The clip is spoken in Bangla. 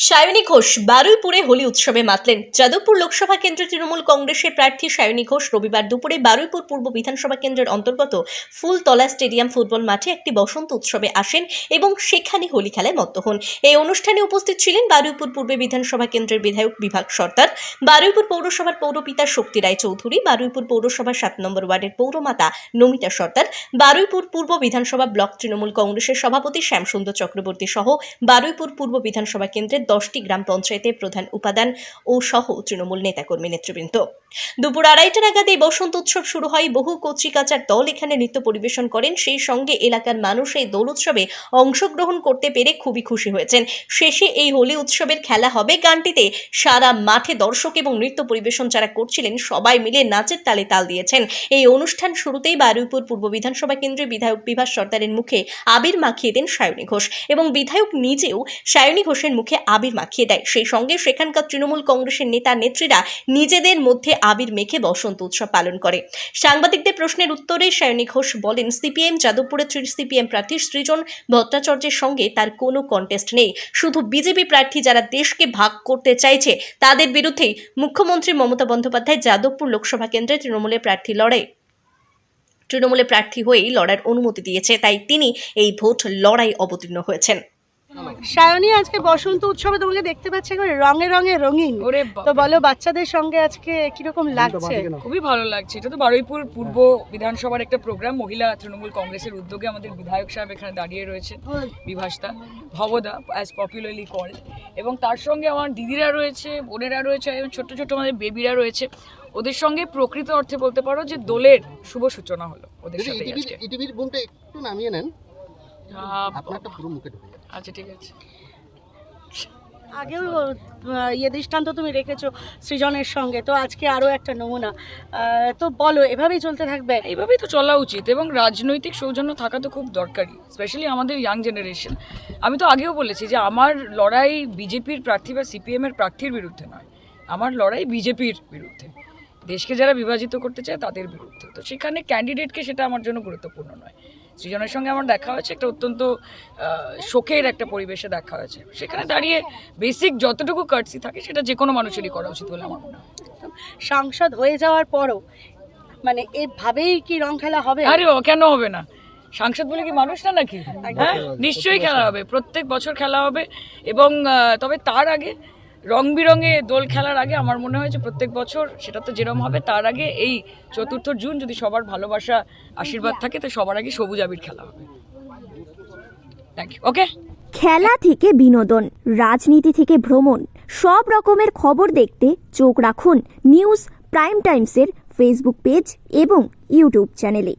সায়নী ঘোষ বারুইপুরে হোলি উৎসবে মাতলেন। যাদবপুর লোকসভা কেন্দ্রের তৃণমূল কংগ্রেসের প্রার্থী সায়নী ঘোষ রবিবার দুপুরে বারুইপুর পূর্ব বিধানসভা কেন্দ্রের অন্তর্গত ফুলতলা স্টেডিয়াম ফুটবল মাঠে একটি বসন্ত উৎসবে আসেন এবং সেখানে হোলি খেলায় মত্ত হন। এই অনুষ্ঠানে উপস্থিত ছিলেন বারুইপুর পূর্ব বিধানসভা কেন্দ্রের বিধায়ক বিভাগ সর্দার, বারুইপুর পৌরসভার পৌরপিতা শক্তি রায় চৌধুরী, বারুইপুর পৌরসভার 7 নম্বর ওয়ার্ডের পৌরমাতা নমিতা সর্দার, বারুইপুর পূর্ব বিধানসভা ব্লক তৃণমূল কংগ্রেসের সভাপতি শ্যামসুন্দর চক্রবর্তী সহ বারুইপুর পূর্ব বিধানসভা কেন্দ্রের 10টি গ্রাম পঞ্চায়েতের প্রধান উপাদান ও সহ তৃণমূল নেতাকর্মী নেতৃবৃন্দ। দুপুর 2:30 নাগাদ এই বসন্ত উৎসব শুরু হয়। বহু কচিকাচার দল এখানে নৃত্য পরিবেশন করেন। সেই সঙ্গে এলাকার মানুষ এই দোল উৎসবে অংশগ্রহণ করতে পেরে খুবই খুশি হয়েছেন। শেষে এই হোলি উৎসবের খেলা হবে গানটিতে সারা মাঠে দর্শক এবং নৃত্য পরিবেশন যারা করছিলেন সবাই মিলে নাচের তালে তাল দিয়েছেন। এই অনুষ্ঠান শুরুতেই বারুইপুর পূর্ব বিধানসভা কেন্দ্রে বিধায়ক বিভাগ সর্দারের মুখে আবির মাখিয়ে দেন সায়নী ঘোষ এবং বিধায়ক নিজেও সায়নী ঘোষের মুখে আবির মাখিয়ে দেয়। সেই সঙ্গে সেখানকার তৃণমূল কংগ্রেসের নেতা নেত্রীরা নিজেদের মধ্যে আবির মেখে বসন্ত উৎসব পালন করে। সাংবাদিকদের প্রশ্নের উত্তরে সায়নী ঘোষ বলেন, সিপিএম যাদবপুরের সিপিএম প্রার্থী সৃজন ভট্টাচার্যের সঙ্গে তার কোনো কন্টেস্ট নেই। শুধু বিজেপি প্রার্থী যারা দেশকে ভাগ করতে চাইছে তাদের বিরুদ্ধেই মুখ্যমন্ত্রী মমতা বন্দ্যোপাধ্যায় যাদবপুর লোকসভা কেন্দ্রে তৃণমূলের প্রার্থী হয়েই লড়ার অনুমতি দিয়েছে, তাই তিনি এই ভোট লড়াই অবতীর্ণ হয়েছেন। সায়নী, আজকে বসন্ত উৎসবে তোমাকে দেখতে পাচ্ছি একেবারে রঙে রঙে রঙিন। তো বলো, বাচ্চাদের সঙ্গে আজকে কিরকম লাগছে? খুবই ভালো লাগছে। এটা তো বারুইপুর পূর্ব বিধানসভার একটা প্রোগ্রাম, মহিলা তৃণমূল কংগ্রেসের উদ্যোগে আমাদের বিধায়ক সাহেব এখানে দাঁড়িয়ে রয়েছে, বিভাসদা, ভবদা অ্যাজ পপুলারলি কল্ড, এবং তার সঙ্গে আমার দিদিরা রয়েছে, বোনেরা রয়েছে এবং ছোট্ট ছোট্ট আমাদের বেবিরা রয়েছে। ওদের সঙ্গে প্রকৃত অর্থে বলতে পারো যে দোলের শুভ সূচনা হলো ওদের সাথে। একটু নামিয়ে নেন, আপনারটা পুরো মুখে ঢুকে। আচ্ছা, ঠিক আছে। আগেও দৃষ্টান্ত তুমি রেখেছো সৃজনের সঙ্গে, তো আজকে আরও একটা নমুনা। তো বলো, এভাবেই চলতে থাকবে? এইভাবেই তো চলা উচিত এবং রাজনৈতিক সৌজন্য থাকা তো খুব দরকারি, স্পেশালি আমাদের ইয়াং জেনারেশন। আমি তো আগেও বলেছি যে আমার লড়াই বিজেপির প্রার্থী বা সিপিএমের প্রার্থীর বিরুদ্ধে নয়, আমার লড়াই বিজেপির বিরুদ্ধে, দেশকে যারা বিভাজিত করতে চায় তাদের বিরুদ্ধে। তো সেখানে ক্যান্ডিডেটকে সেটা আমার জন্য গুরুত্বপূর্ণ নয়। সৃজনের সঙ্গে আমার দেখা হয়েছে, একটা অত্যন্ত শোকের একটা পরিবেশে দেখা হয়েছে। সেখানে দাঁড়িয়ে বেসিক যতটুকু কার্টসি থাকে সেটা যে কোনো মানুষেরই করা উচিত বলে আমার মনে হয়। সাংসদ হয়ে যাওয়ার পরও মানে এভাবেই কি রং খেলা হবে? আরে কেন হবে না? সাংসদ বলে কি মানুষ না নাকি? হ্যাঁ, নিশ্চয়ই খেলা হবে, প্রত্যেক বছর খেলা হবে। এবং তবে তার আগে রং বিরঙে দোল খেলার আগে আমার মনে হয় যে প্রত্যেক বছর সেটা তো যেরকম হবে, তার আগে এই 4 জুন যদি সবার ভালোবাসা আশীর্বাদ থাকে তো সবার আগে সবুজ আবির খেলা হবে। Thank you. ওকে। খেলা থেকে বিনোদন, রাজনীতি থেকে ভ্রমণ, সব রকমের খবর দেখতে চোখ রাখুন নিউজ প্রাইম টাইমসের ফেসবুক পেজ এবং ইউটিউব চ্যানেলে।